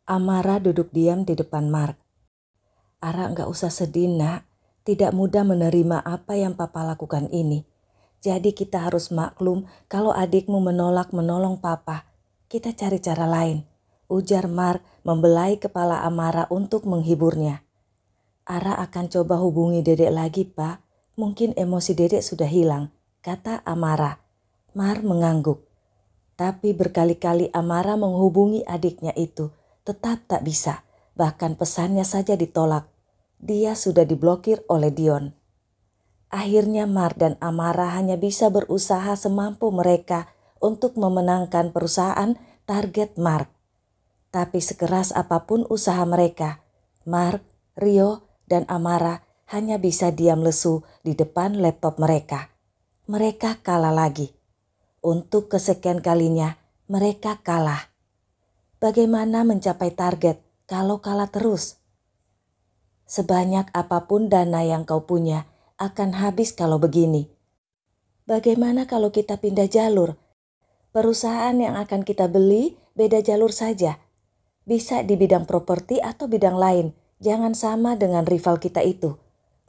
Amara duduk diam di depan Mark. "Ara nggak usah sedih nak, tidak mudah menerima apa yang papa lakukan ini. Jadi kita harus maklum kalau adikmu menolak menolong papa. Kita cari cara lain," ujar Mark membelai kepala Amara untuk menghiburnya. "Ara akan coba hubungi dedek lagi pak, mungkin emosi dedek sudah hilang," kata Amara. Mark mengangguk. Tapi berkali-kali Amara menghubungi adiknya itu, tetap tak bisa, bahkan pesannya saja ditolak. Dia sudah diblokir oleh Dion. Akhirnya Mark dan Amara hanya bisa berusaha semampu mereka untuk memenangkan perusahaan target Mark. Tapi sekeras apapun usaha mereka, Mark, Rio, dan Amara hanya bisa diam lesu di depan laptop mereka. Mereka kalah lagi. Untuk kesekian kalinya, mereka kalah. Bagaimana mencapai target kalau kalah terus? Sebanyak apapun dana yang kau punya akan habis kalau begini. Bagaimana kalau kita pindah jalur? Perusahaan yang akan kita beli beda jalur saja. Bisa di bidang properti atau bidang lain, jangan sama dengan rival kita itu.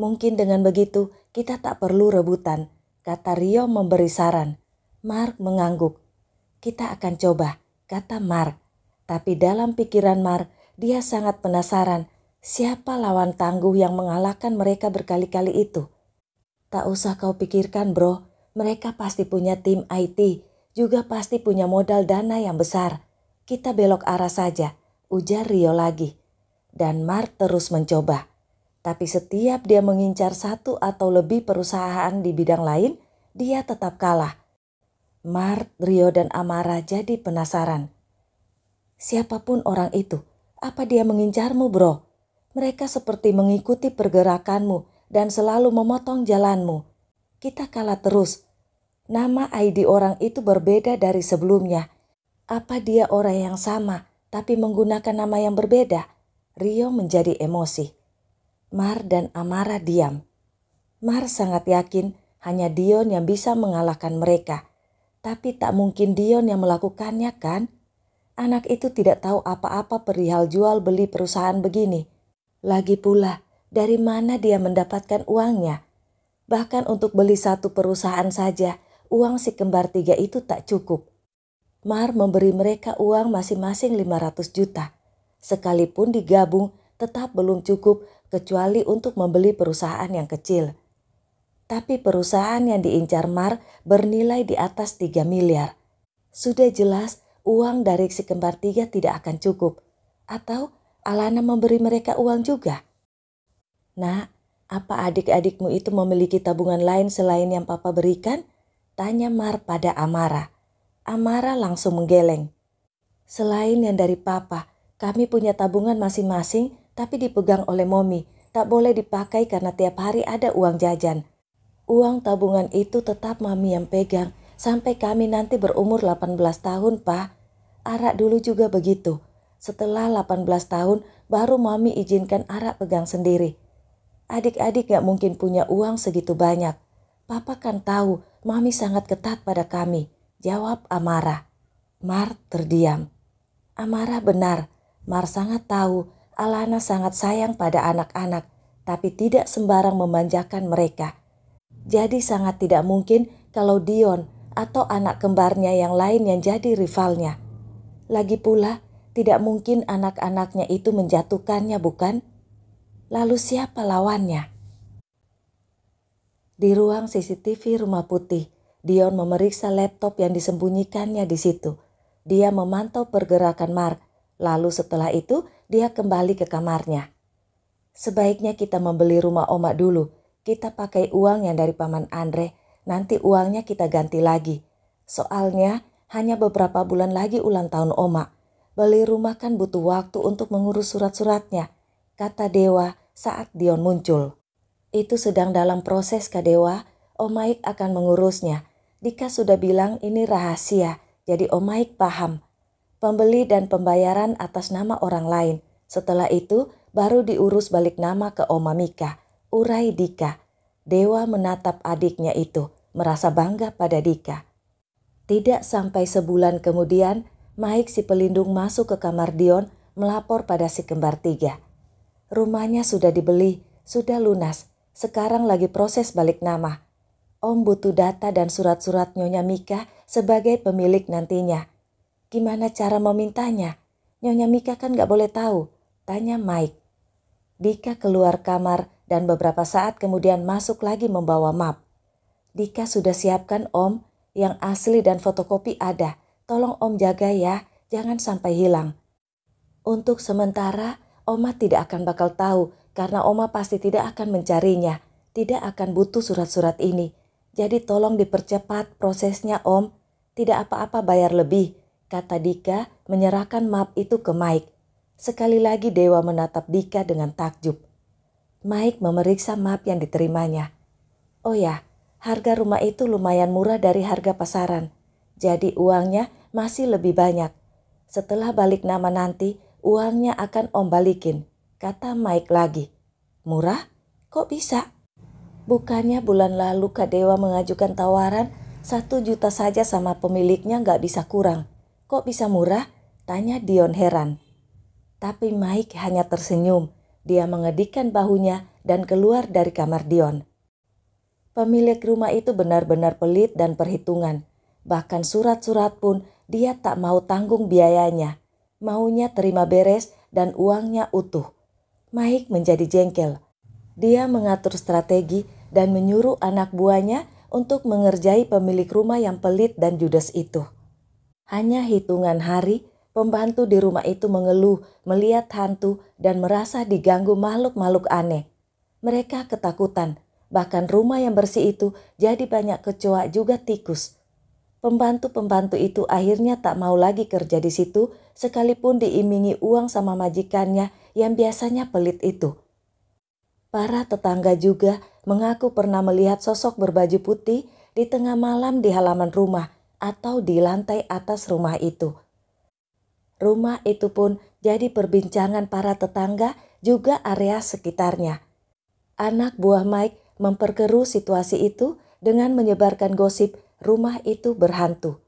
Mungkin dengan begitu kita tak perlu rebutan, kata Rio memberi saran. Mark mengangguk. "Kita akan coba," kata Mark. Tapi dalam pikiran Mark, dia sangat penasaran siapa lawan tangguh yang mengalahkan mereka berkali-kali itu. "Tak usah kau pikirkan bro, mereka pasti punya tim IT, juga pasti punya modal dana yang besar. Kita belok arah saja," ujar Rio lagi. Dan Mark terus mencoba. Tapi setiap dia mengincar satu atau lebih perusahaan di bidang lain, dia tetap kalah. Mark, Rio, dan Amara jadi penasaran. "Siapapun orang itu, apa dia mengincarmu bro? Mereka seperti mengikuti pergerakanmu dan selalu memotong jalanmu. Kita kalah terus. Nama ID orang itu berbeda dari sebelumnya. Apa dia orang yang sama tapi menggunakan nama yang berbeda?" Rio menjadi emosi. Mar dan Amara diam. Mar sangat yakin hanya Dion yang bisa mengalahkan mereka. Tapi tak mungkin Dion yang melakukannya kan? Anak itu tidak tahu apa-apa perihal jual beli perusahaan begini. Lagi pula, dari mana dia mendapatkan uangnya? Bahkan untuk beli satu perusahaan saja, uang si kembar tiga itu tak cukup. Mar memberi mereka uang masing-masing 500 juta. Sekalipun digabung, tetap belum cukup kecuali untuk membeli perusahaan yang kecil. Tapi perusahaan yang diincar Mar bernilai di atas 3 miliar. Sudah jelas uang dari si kembar tiga tidak akan cukup. Atau Alana memberi mereka uang juga? "Nak, apa adik-adikmu itu memiliki tabungan lain selain yang papa berikan?" tanya Mar pada Amara. Amara langsung menggeleng. "Selain yang dari papa, kami punya tabungan masing-masing tapi dipegang oleh Momi. Tak boleh dipakai karena tiap hari ada uang jajan. Uang tabungan itu tetap Mami yang pegang sampai kami nanti berumur 18 tahun, Pak. Ara dulu juga begitu. Setelah 18 tahun baru Mami izinkan Ara pegang sendiri. Adik-adik gak mungkin punya uang segitu banyak. Papa kan tahu Mami sangat ketat pada kami," jawab Amara. Mar terdiam. Amara benar. Mar sangat tahu Alana sangat sayang pada anak-anak, tapi tidak sembarang memanjakan mereka. Jadi sangat tidak mungkin kalau Dion atau anak kembarnya yang lain yang jadi rivalnya. Lagi pula tidak mungkin anak-anaknya itu menjatuhkannya, bukan? Lalu siapa lawannya? Di ruang CCTV Rumah Putih, Dion memeriksa laptop yang disembunyikannya di situ. Dia memantau pergerakan Mark, lalu setelah itu dia kembali ke kamarnya. "Sebaiknya kita membeli rumah Oma dulu. Kita pakai uang yang dari Paman Andre, nanti uangnya kita ganti lagi. Soalnya hanya beberapa bulan lagi ulang tahun Oma. Beli rumah kan butuh waktu untuk mengurus surat-suratnya," kata Dewa saat Dion muncul. "Itu sedang dalam proses Kak Dewa, Om Maik akan mengurusnya. Dika sudah bilang ini rahasia, jadi Om Maik paham. Pembeli dan pembayaran atas nama orang lain. Setelah itu baru diurus balik nama ke Oma Mika," urai Dika. Dewa menatap adiknya itu, merasa bangga pada Dika. Tidak sampai sebulan kemudian, Maik si pelindung masuk ke kamar Dion melapor pada si kembar tiga. Rumahnya sudah dibeli, sudah lunas, sekarang lagi proses balik nama. Om butuh data dan surat-surat Nyonya Mika sebagai pemilik nantinya. Gimana cara memintanya? Nyonya Mika kan gak boleh tahu, tanya Mike. Dika keluar kamar dan beberapa saat kemudian masuk lagi membawa map. Dika sudah siapkan Om, yang asli dan fotokopi ada. Tolong Om jaga ya, jangan sampai hilang. Untuk sementara, Oma tidak akan bakal tahu karena Oma pasti tidak akan mencarinya. Tidak akan butuh surat-surat ini. Jadi tolong dipercepat prosesnya Om. Tidak apa-apa bayar lebih, kata Dika menyerahkan map itu ke Mike. Sekali lagi Dewa menatap Dika dengan takjub. Mike memeriksa map yang diterimanya. Oh ya, harga rumah itu lumayan murah dari harga pasaran. Jadi uangnya masih lebih banyak. Setelah balik nama nanti, uangnya akan Om balikin, kata Mike lagi. Murah? Kok bisa? Bukannya bulan lalu Kak Dewa mengajukan tawaran 1 juta saja sama pemiliknya gak bisa kurang. Kok bisa murah? Tanya Dion heran. Tapi Mike hanya tersenyum. Dia mengedikkan bahunya dan keluar dari kamar Dion. Pemilik rumah itu benar-benar pelit dan perhitungan. Bahkan surat-surat pun dia tak mau tanggung biayanya. Maunya terima beres dan uangnya utuh. Mike menjadi jengkel. Dia mengatur strategi dan menyuruh anak buahnya untuk mengerjai pemilik rumah yang pelit dan judes itu. Hanya hitungan hari, pembantu di rumah itu mengeluh, melihat hantu dan merasa diganggu makhluk-makhluk aneh. Mereka ketakutan. Bahkan rumah yang bersih itu jadi banyak kecoa juga tikus. Pembantu-pembantu itu akhirnya tak mau lagi kerja di situ sekalipun diimingi uang sama majikannya yang biasanya pelit itu. Para tetangga juga mengaku pernah melihat sosok berbaju putih di tengah malam di halaman rumah atau di lantai atas rumah itu. Rumah itu pun jadi perbincangan para tetangga juga area sekitarnya. Anak buah Mike memperkeruh situasi itu dengan menyebarkan gosip rumah itu berhantu.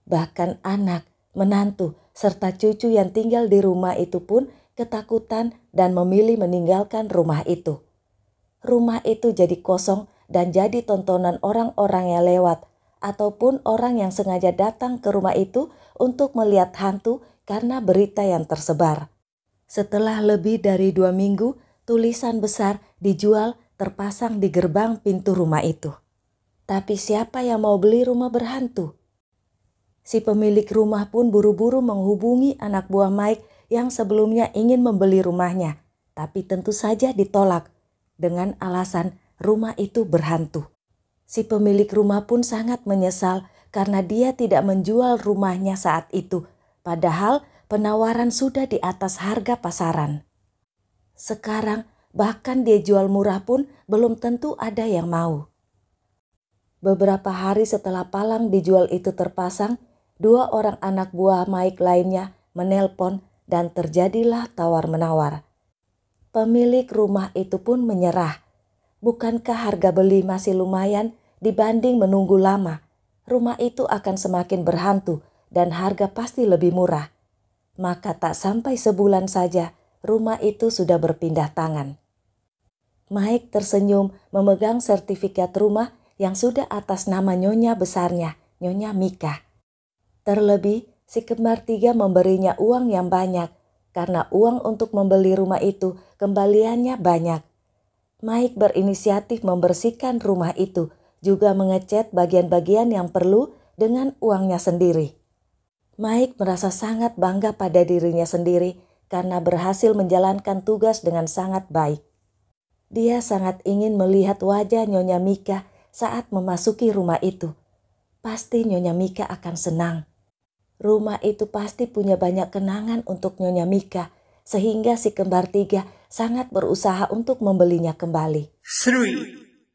Bahkan anak, menantu, serta cucu yang tinggal di rumah itu pun ketakutan dan memilih meninggalkan rumah itu. Rumah itu jadi kosong dan jadi tontonan orang-orang yang lewat ataupun orang yang sengaja datang ke rumah itu untuk melihat hantu karena berita yang tersebar. Setelah lebih dari 2 minggu, tulisan besar dijual terpasang di gerbang pintu rumah itu. Tapi siapa yang mau beli rumah berhantu? Si pemilik rumah pun buru-buru menghubungi anak buah Mike yang sebelumnya ingin membeli rumahnya. Tapi tentu saja ditolak dengan alasan rumah itu berhantu. Si pemilik rumah pun sangat menyesal karena dia tidak menjual rumahnya saat itu. Padahal penawaran sudah di atas harga pasaran. Sekarang bahkan dia jual murah pun belum tentu ada yang mau. Beberapa hari setelah palang dijual itu terpasang, 2 orang anak buah Mike lainnya menelpon dan terjadilah tawar-menawar. Pemilik rumah itu pun menyerah. Bukankah harga beli masih lumayan dibanding menunggu lama? Rumah itu akan semakin berhantu dan harga pasti lebih murah. Maka tak sampai sebulan saja rumah itu sudah berpindah tangan. Mike tersenyum memegang sertifikat rumah yang sudah atas nama nyonya besarnya, Nyonya Mika. Terlebih, si kembar 3 memberinya uang yang banyak, karena uang untuk membeli rumah itu kembaliannya banyak. Mike berinisiatif membersihkan rumah itu, juga mengecat bagian-bagian yang perlu dengan uangnya sendiri. Mike merasa sangat bangga pada dirinya sendiri karena berhasil menjalankan tugas dengan sangat baik. Dia sangat ingin melihat wajah Nyonya Mika saat memasuki rumah itu. Pasti Nyonya Mika akan senang. Rumah itu pasti punya banyak kenangan untuk Nyonya Mika, sehingga si kembar 3 sangat berusaha untuk membelinya kembali. 3,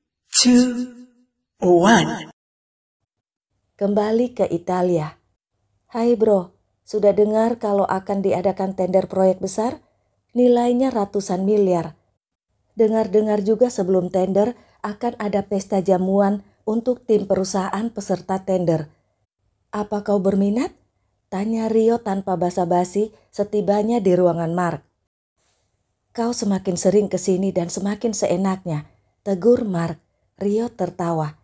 2, 1. Kembali ke Italia. Hai bro, sudah dengar kalau akan diadakan tender proyek besar? Nilainya ratusan miliar. Dengar-dengar juga sebelum tender akan ada pesta jamuan untuk tim perusahaan peserta tender. Apa kau berminat? Tanya Rio tanpa basa-basi setibanya di ruangan Mark. Kau semakin sering kesini dan semakin seenaknya, tegur Mark. Rio tertawa.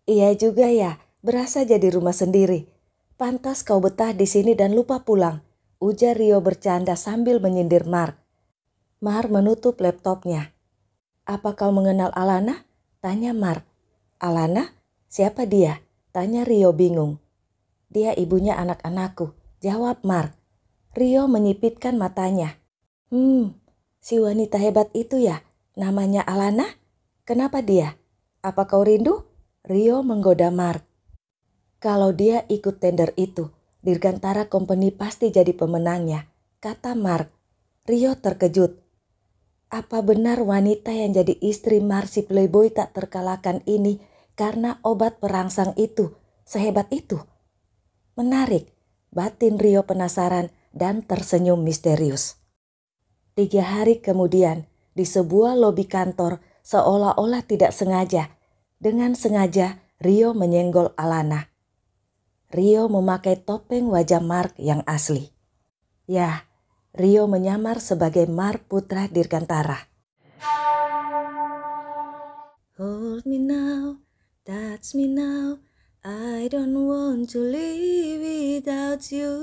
Iya juga ya, berasa jadi rumah sendiri. Pantas kau betah di sini dan lupa pulang, ujar Rio bercanda sambil menyindir Mark. Mark menutup laptopnya. Apa kau mengenal Alana? Tanya Mark. Alana? Siapa dia? Tanya Rio bingung. Dia ibunya anak-anakku, jawab Mark. Rio menyipitkan matanya. Si wanita hebat itu ya, namanya Alana? Kenapa dia? Apa kau rindu? Rio menggoda Mark. Kalau dia ikut tender itu, Dirgantara Company pasti jadi pemenangnya, kata Mark. Rio terkejut. Apa benar wanita yang jadi istri Mark si playboy tak terkalahkan ini karena obat perangsang itu, sehebat itu? Menarik, batin Rio penasaran dan tersenyum misterius. 3 hari kemudian, di sebuah lobi kantor seolah-olah tidak sengaja, dengan sengaja Rio menyenggol Alana. Rio memakai topeng wajah Mark yang asli. Ya, Rio menyamar sebagai Mark putra Dirgantara. Hold me now, touch me now, I don't want to live without you.